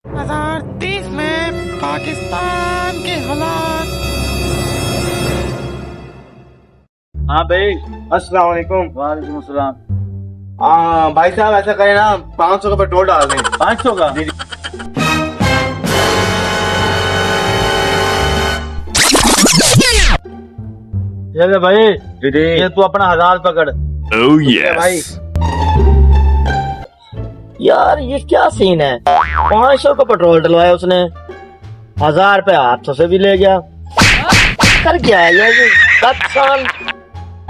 2030 में पाकिस्तान के हालात। हाँ भाई। अस्सलाम वालेकुम। वालेकुम अस्सलाम। भाई साहब ऐसा करें ना, 500 का पेट्रोल डाल दें। 500 का? ये ले भाई, ये तू अपना 1000 पकड़। Oh yes. भाई यार ये क्या सीन है, 500 का पेट्रोल डलवाया उसने, 1000 रुपए हाथों से भी ले गया। कर क्या है यार ये 7 साल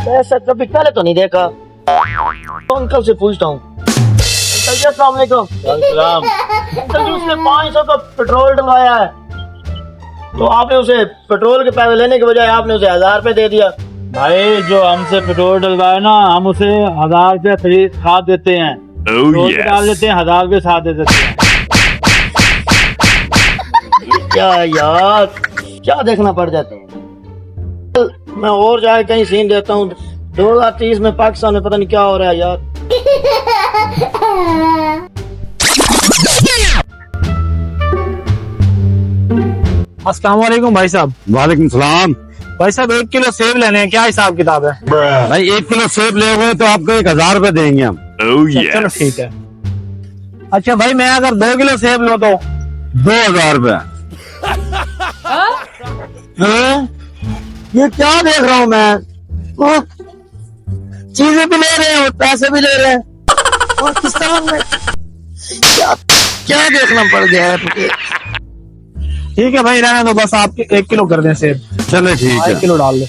ऐसा कभी पहले तो नहीं देखा। तो अंकल से पूछता हूँ। अंकल जी अस्सलाम वालेकुम। सलाम। अंकल जी उसने 500 का पेट्रोल डलवाया है, तो आपने उसे पेट्रोल के पैसे लेने के बजाय आपने उसे 1000 रुपए दे दिया। भाई जो हमसे पेट्रोल डलवाए ना, हम उसे 1000 रुपये फ्री खाद देते हैं। Oh पेट्रोल भी डाल yes. देते हैं, 1000 रुपये साथ दे देते हैं। क्या यार, क्या देखना पड़ जाता है। मैं और जाए कहीं सीन देता हूँ। 2030 में पाकिस्तान में पता नहीं क्या हो रहा है यार। अस्सलाम वालेकुम भाई साहब। वालेकुम सलाम। भाई साहब 1 किलो सेब लेने हैं, क्या हिसाब किताब है? भाई 1 किलो सेब लेोगे तो आपको 1000 रुपए देंगे हम। Oh चलो yes. ठीक है। अच्छा भाई मैं अगर 2 किलो सेब लो तो 2000 रुपए। ये क्या देख रहा हूँ मैं, चीजें भी ले रहे हैं और पैसे भी ले रहे हैं पाकिस्तान में। क्या क्या देखना पड़ गया है तुझे। ठीक है भाई, रहने दो, बस आप 1 किलो कर दें सेब। चले ठीक 1 है। किलो डाल दो।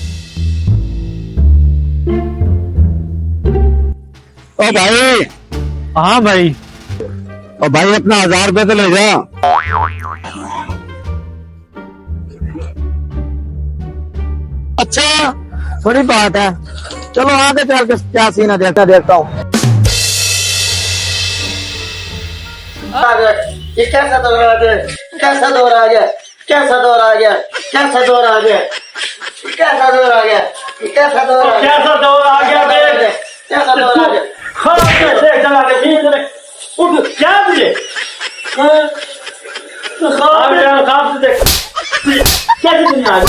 ओ भाई, हाँ भाई। ओ भाई अपना 1000 रुपए तो ले जा। अच्छा बड़ी बात है, चलो आगे चल के क्या सीन है देखता हूँ। ये कैसा दौर आ गया, कैसा दौर आ गया, कैसा दौर आ गया, कैसा दौर आ गया, कैसा दौर आ गया, कैसा दौर आ गया, कैसा दौर आ गया बे? कैसा दौर आ गया। हाँ, कैसे चला के ठीक से उठ, क्या तुझे? ख्वाब से देख, कैसे दुनिया आ गई?